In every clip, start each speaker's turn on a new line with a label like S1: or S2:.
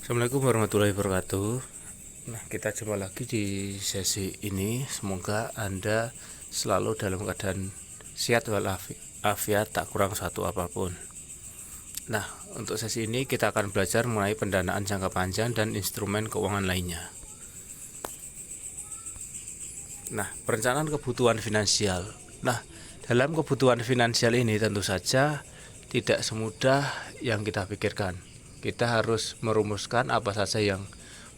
S1: Assalamualaikum warahmatullahi wabarakatuh. Nah, kita jumpa lagi di sesi ini. Semoga Anda selalu dalam keadaan sehat walafiat, tak kurang satu apapun. Nah, untuk sesi ini kita akan belajar mengenai pendanaan jangka panjang dan instrumen keuangan lainnya. Nah, perencanaan kebutuhan finansial. Nah, dalam kebutuhan finansial ini tentu saja tidak semudah yang kita pikirkan. Kita harus merumuskan apa saja yang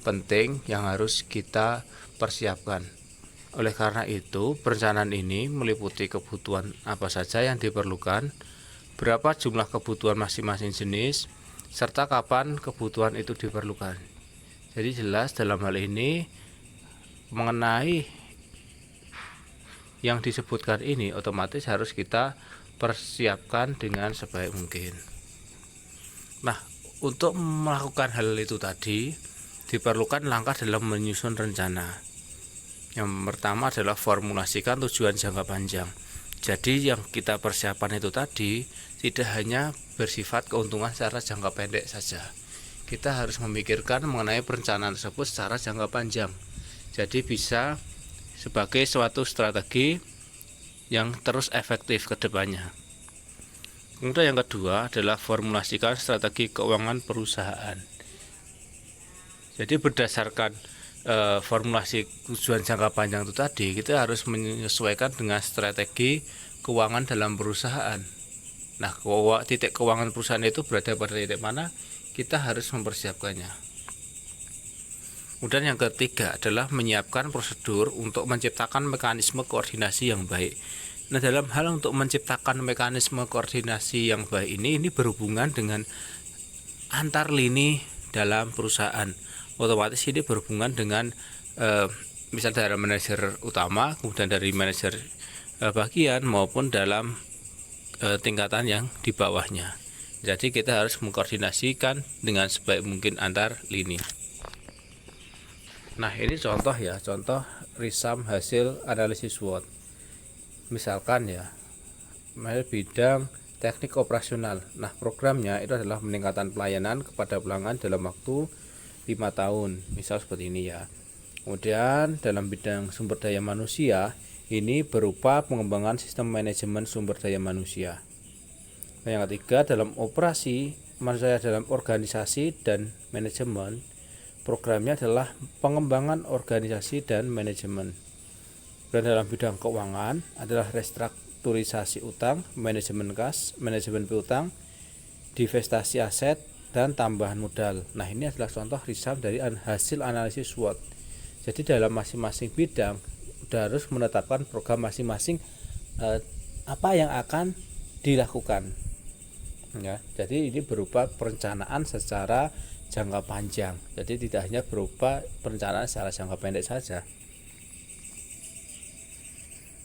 S1: penting yang harus kita persiapkan. Oleh karena itu, perencanaan ini meliputi kebutuhan apa saja yang diperlukan, berapa jumlah kebutuhan masing-masing jenis, serta kapan kebutuhan itu diperlukan. Jadi jelas dalam hal ini mengenai yang disebutkan ini otomatis harus kita persiapkan dengan sebaik mungkin. Nah, untuk melakukan hal itu tadi diperlukan langkah dalam menyusun rencana. Yang pertama adalah formulasikan tujuan jangka panjang. Jadi yang kita persiapkan itu tadi tidak hanya bersifat keuntungan secara jangka pendek saja. Kita harus memikirkan mengenai perencanaan tersebut secara jangka panjang. Jadi bisa sebagai suatu strategi yang terus efektif ke depannya. Kemudian yang kedua adalah formulasikan strategi keuangan perusahaan. Jadi berdasarkan formulasi tujuan jangka panjang itu tadi, kita harus menyesuaikan dengan strategi keuangan dalam perusahaan. Nah, titik keuangan perusahaan itu berada pada titik mana, kita harus mempersiapkannya. Kemudian yang ketiga adalah menyiapkan prosedur untuk menciptakan mekanisme koordinasi yang baik. Nah, dalam hal untuk menciptakan mekanisme koordinasi yang baik ini berhubungan dengan antar lini dalam perusahaan. Otomatis ini berhubungan dengan misal dari manajer utama, kemudian dari manajer bagian maupun dalam tingkatan yang di bawahnya. Jadi kita harus mengkoordinasikan dengan sebaik mungkin antar lini. Nah, ini contoh ya, contoh risam hasil analisis SWOT. Misalkan ya, bidang teknik operasional. Nah, programnya itu adalah peningkatan pelayanan kepada pelanggan dalam waktu 5 tahun. Misal seperti ini ya. Kemudian dalam bidang sumber daya manusia, ini berupa pengembangan sistem manajemen sumber daya manusia. Nah, yang ketiga dalam operasi, maksud saya dalam organisasi dan manajemen, programnya adalah pengembangan organisasi dan manajemen. Dan dalam bidang keuangan adalah restrukturisasi utang, manajemen kas, manajemen piutang, divestasi aset, dan tambahan modal. Nah, ini adalah contoh risam dari hasil analisis SWOT. Jadi dalam masing-masing bidang sudah harus menetapkan program masing-masing apa yang akan dilakukan. Ya, jadi ini berupa perencanaan secara jangka panjang. Jadi tidak hanya berupa perencanaan secara jangka pendek saja.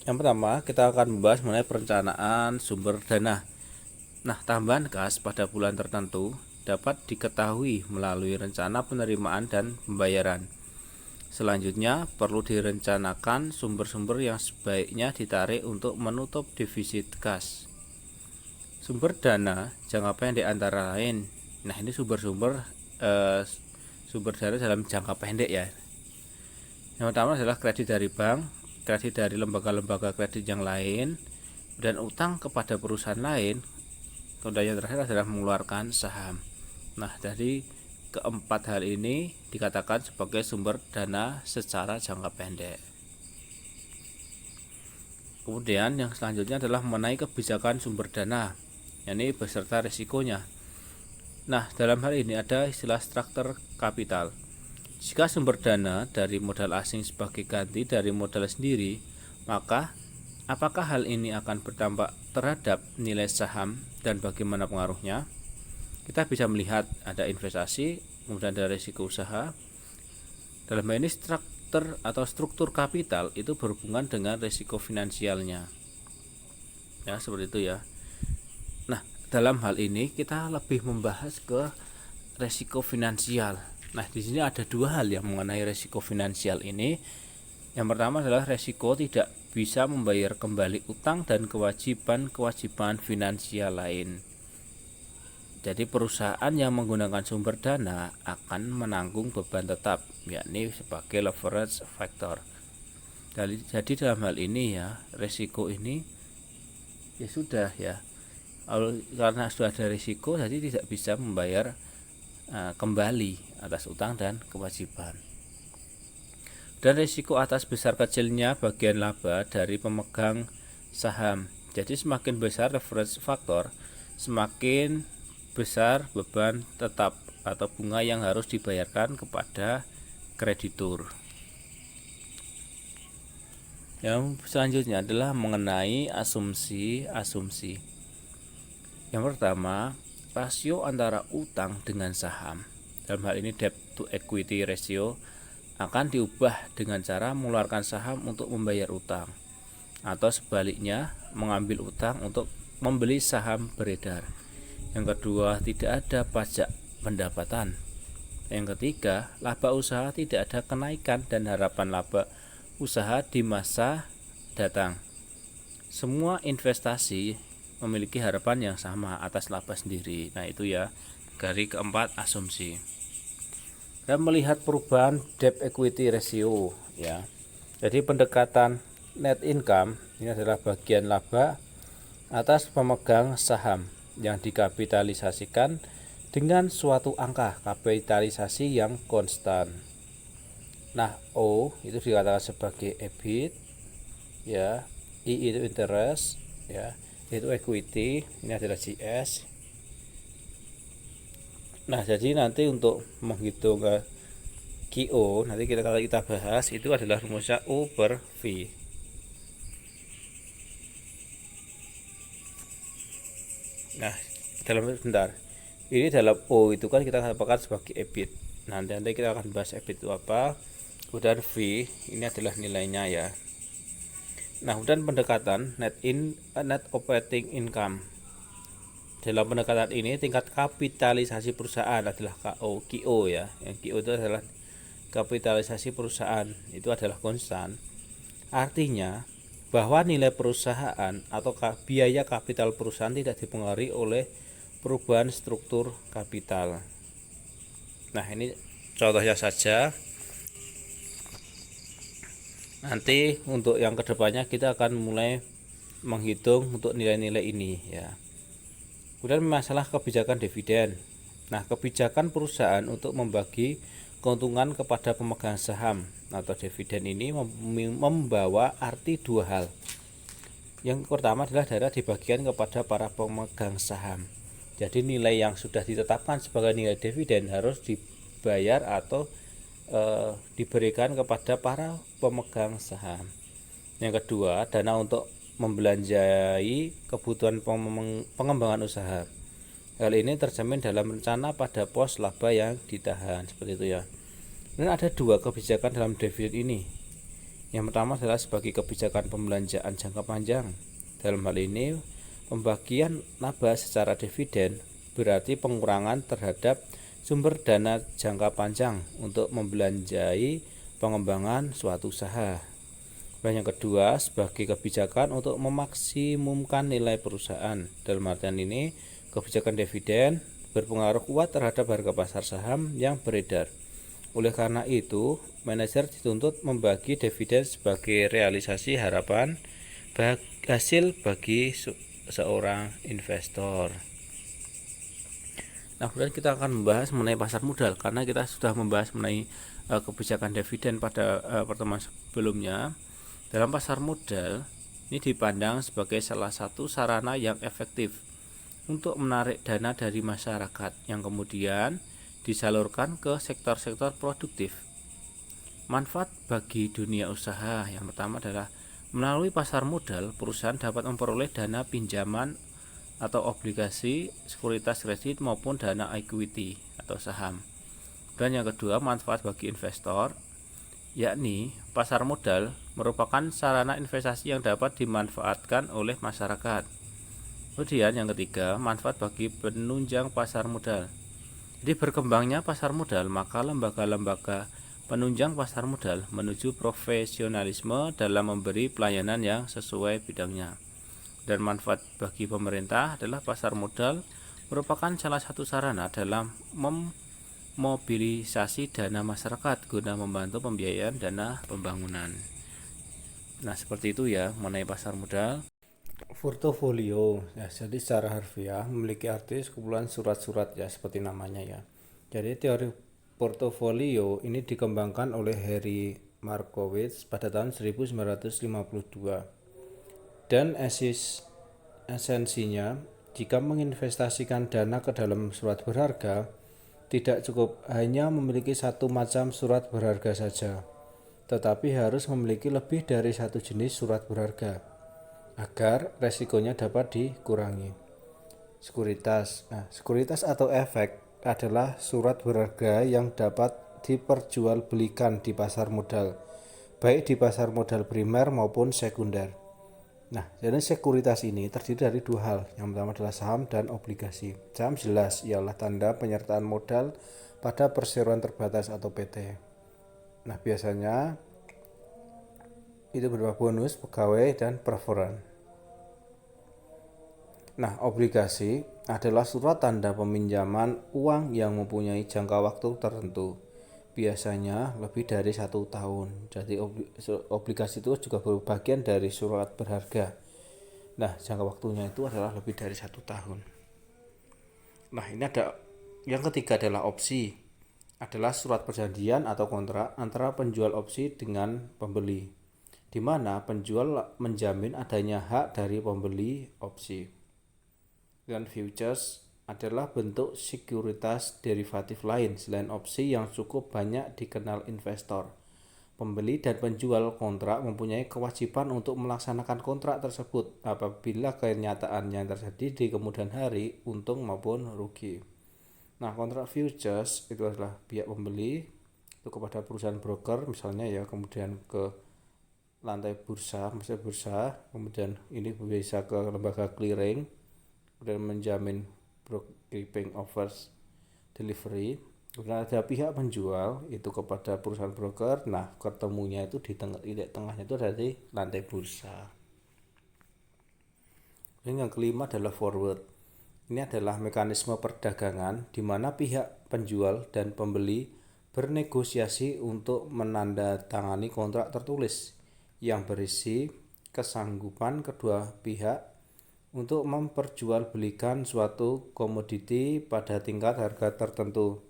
S1: Yang pertama, kita akan membahas mengenai perencanaan sumber dana. Nah, tambahan kas pada bulan tertentu dapat diketahui melalui rencana penerimaan dan pembayaran. Selanjutnya, perlu direncanakan sumber-sumber yang sebaiknya ditarik untuk menutup defisit kas. Sumber dana jangka pendek antara lain. Nah, ini sumber dana dalam jangka pendek ya. Yang pertama adalah kredit dari bank, kredit dari lembaga-lembaga kredit yang lain, dan utang kepada perusahaan lain. Kemudian yang terakhir adalah mengeluarkan saham. Nah, dari keempat hal ini dikatakan sebagai sumber dana secara jangka pendek. Kemudian yang selanjutnya adalah mengenai kebijakan sumber dana, yakni beserta risikonya. Nah, dalam hal ini ada istilah struktur kapital. Jika sumber dana dari modal asing sebagai ganti dari modal sendiri, maka apakah hal ini akan berdampak terhadap nilai saham dan bagaimana pengaruhnya? Kita bisa melihat ada investasi, kemudian ada risiko usaha. Dalam hal ini struktur kapital itu berhubungan dengan risiko finansialnya. Ya, seperti itu ya. Nah, dalam hal ini kita lebih membahas ke risiko finansial. Nah, di sini ada dua hal yang mengenai risiko finansial ini. Yang pertama adalah risiko tidak bisa membayar kembali utang dan kewajiban-kewajiban finansial lain. Jadi perusahaan yang menggunakan sumber dana akan menanggung beban tetap, yakni sebagai leverage factor. Jadi dalam hal ini ya, risiko ini ya sudah ya, karena sudah ada risiko, jadi tidak bisa membayar kembali atas utang dan kewajiban. Dan risiko atas besar kecilnya bagian laba dari pemegang saham. Jadi semakin besar leverage factor, semakin besar beban tetap atau bunga yang harus dibayarkan kepada kreditur. Yang selanjutnya adalah mengenai asumsi-asumsi. Yang pertama, rasio antara utang dengan saham. Dalam hal ini debt to equity ratio akan diubah dengan cara mengeluarkan saham untuk membayar utang, atau sebaliknya mengambil utang untuk membeli saham beredar. Yang kedua, tidak ada pajak pendapatan. Yang ketiga, laba usaha tidak ada kenaikan dan harapan laba usaha di masa datang. Semua investasi memiliki harapan yang sama atas laba sendiri. Nah, itu ya, dari keempat asumsi. Dan melihat perubahan debt equity ratio ya. Jadi pendekatan net income ini adalah bagian laba atas pemegang saham yang dikapitalisasikan dengan suatu angka kapitalisasi yang konstan. Nah, O itu dikatakan sebagai EBIT ya, I itu interest ya, itu equity, ini adalah GS. Nah, jadi nanti untuk menghitung QO nanti kalau kita bahas itu adalah rumusnya O per V. Nah, ini dalam O itu kan kita katakan sebagai EBIT. Nanti kita akan bahas EBIT itu apa. Kemudian V ini adalah nilainya ya. Nah, kemudian pendekatan net operating income. Dalam pendekatan ini tingkat kapitalisasi perusahaan adalah QO ya. Yang QO itu adalah kapitalisasi perusahaan, itu adalah konstan. Artinya bahwa nilai perusahaan atau biaya kapital perusahaan tidak dipengaruhi oleh perubahan struktur kapital. Nah, ini contohnya saja. Nanti untuk yang kedepannya kita akan mulai menghitung untuk nilai-nilai ini ya. Kemudian masalah kebijakan dividen. Nah, kebijakan perusahaan untuk membagi keuntungan kepada pemegang saham atau dividen ini membawa arti dua hal. Yang pertama adalah dana dibagikan kepada para pemegang saham. Jadi nilai yang sudah ditetapkan sebagai nilai dividen harus dibayar atau diberikan kepada para pemegang saham. Yang kedua, dana untuk membelanjai kebutuhan pengembangan usaha. Hal ini tercermin dalam rencana pada pos laba yang ditahan, seperti itu ya. Dan ada dua kebijakan dalam dividen ini. Yang pertama adalah sebagai kebijakan pembelanjaan jangka panjang. Dalam hal ini, pembagian laba secara dividen berarti pengurangan terhadap sumber dana jangka panjang untuk membelanjai pengembangan suatu usaha. Dan yang kedua, sebagai kebijakan untuk memaksimumkan nilai perusahaan. Dalam artian ini, kebijakan dividen berpengaruh kuat terhadap harga pasar saham yang beredar. Oleh karena itu, manajer dituntut membagi dividen sebagai realisasi harapan hasil bagi seorang investor. Nah, kemudian kita akan membahas mengenai pasar modal karena kita sudah membahas mengenai kebijakan dividen pada pertemuan sebelumnya. Dalam pasar modal ini dipandang sebagai salah satu sarana yang efektif untuk menarik dana dari masyarakat yang kemudian disalurkan ke sektor-sektor produktif. Manfaat bagi dunia usaha yang pertama adalah melalui pasar modal, perusahaan dapat memperoleh dana pinjaman atau obligasi, sekuritas kredit maupun dana equity atau saham. Dan yang kedua, manfaat bagi investor, yakni pasar modal merupakan sarana investasi yang dapat dimanfaatkan oleh masyarakat. Kemudian yang ketiga, manfaat bagi penunjang pasar modal. Jadi berkembangnya pasar modal, maka lembaga-lembaga penunjang pasar modal menuju profesionalisme dalam memberi pelayanan yang sesuai bidangnya. Dan manfaat bagi pemerintah adalah pasar modal merupakan salah satu sarana dalam memobilisasi dana masyarakat guna membantu pembiayaan dana pembangunan. Nah, seperti itu ya mengenai pasar modal. Portofolio ya, jadi secara harfiah memiliki arti sekumpulan surat-surat ya seperti namanya ya. Jadi teori portofolio ini dikembangkan oleh Harry Markowitz pada tahun 1952 dan esensinya jika menginvestasikan dana ke dalam surat berharga tidak cukup hanya memiliki satu macam surat berharga saja, tetapi harus memiliki lebih dari satu jenis surat berharga agar resikonya dapat dikurangi. Sekuritas. Nah, sekuritas atau efek adalah surat berharga yang dapat diperjualbelikan di pasar modal, baik di pasar modal primer maupun sekunder. Nah, jadi sekuritas ini terdiri dari dua hal. Yang pertama adalah saham dan obligasi. Saham jelas ialah tanda penyertaan modal pada perseroan terbatas atau PT. Nah, biasanya itu berupa bonus, pegawai, dan preferan. Nah, obligasi adalah surat tanda peminjaman uang yang mempunyai jangka waktu tertentu, biasanya lebih dari 1 tahun. Jadi obligasi itu juga bagian dari surat berharga. Nah, jangka waktunya itu adalah lebih dari 1 tahun. Nah, ini ada yang ketiga adalah opsi, adalah surat perjanjian atau kontrak antara penjual opsi dengan pembeli, di mana penjual menjamin adanya hak dari pembeli opsi. Dan futures adalah bentuk sekuritas derivatif lain selain opsi yang cukup banyak dikenal investor. Pembeli dan penjual kontrak mempunyai kewajiban untuk melaksanakan kontrak tersebut apabila kenyataannya terjadi di kemudian hari, untung maupun rugi. Nah, kontrak futures itu adalah pihak pembeli itu kepada perusahaan broker misalnya ya, kemudian ke lantai bursa, misalnya bursa, kemudian ini bisa ke lembaga clearing, kemudian menjamin broking offers delivery. Kemudian ada pihak penjual itu kepada perusahaan broker. Nah, ketemunya itu di tengahnya itu ada di lantai bursa. Dan yang kelima adalah forward. Ini adalah mekanisme perdagangan di mana pihak penjual dan pembeli bernegosiasi untuk menandatangani kontrak tertulis yang berisi kesanggupan kedua pihak untuk memperjualbelikan suatu komoditi pada tingkat harga tertentu.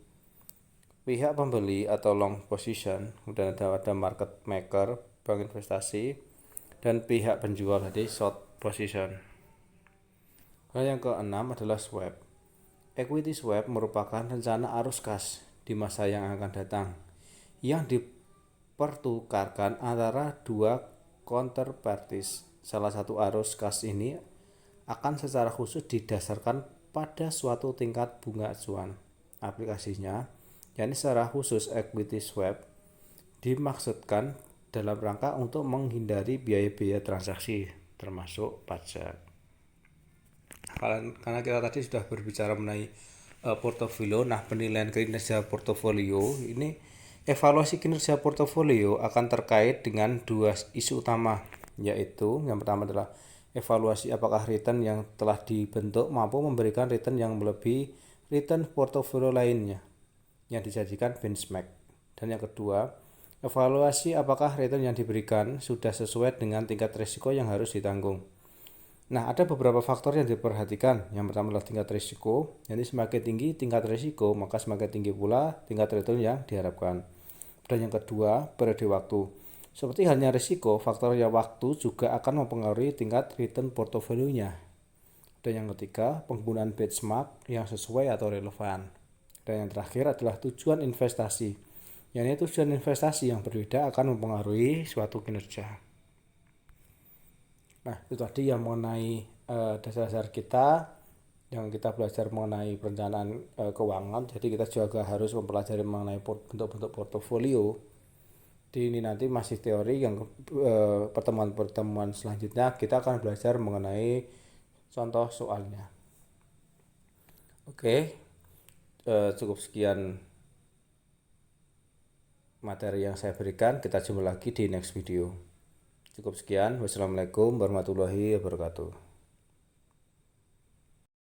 S1: Pihak pembeli atau long position, kemudian ada market maker, bank investasi, dan pihak penjual tadi short position. Yang keenam adalah swap. Equity swap merupakan rencana arus kas di masa yang akan datang yang dipertukarkan antara dua counterparties. Salah satu arus kas ini akan secara khusus didasarkan pada suatu tingkat bunga acuan. Aplikasinya, yakni secara khusus equity swap dimaksudkan dalam rangka untuk menghindari biaya-biaya transaksi termasuk pajak. Karena kita tadi sudah berbicara mengenai portofolio, nah penilaian kinerja portofolio ini, evaluasi kinerja portofolio akan terkait dengan dua isu utama, yaitu yang pertama adalah evaluasi apakah return yang telah dibentuk mampu memberikan return yang melebihi return portofolio lainnya yang dijadikan benchmark. Dan yang kedua, evaluasi apakah return yang diberikan sudah sesuai dengan tingkat risiko yang harus ditanggung. Nah, ada beberapa faktor yang diperhatikan. Yang pertama adalah tingkat risiko. Jadi semakin tinggi tingkat risiko, maka semakin tinggi pula tingkat return yang diharapkan. Dan yang kedua, periode waktu. Seperti halnya risiko, faktor yang waktu juga akan mempengaruhi tingkat return portofolionya. Dan yang ketiga, penggunaan benchmark yang sesuai atau relevan. Dan yang terakhir adalah tujuan investasi. Yakni tujuan investasi yang berbeda akan mempengaruhi suatu kinerja. Nah, itu tadi yang mengenai dasar-dasar kita yang kita belajar mengenai perencanaan keuangan. Jadi kita juga harus mempelajari mengenai bentuk-bentuk portofolio. Ini nanti masih teori, yang pertemuan-pertemuan selanjutnya kita akan belajar mengenai contoh soalnya. Oke, cukup sekian materi yang saya berikan. Kita jumpa lagi di next video. Cukup sekian. Wassalamualaikum warahmatullahi wabarakatuh.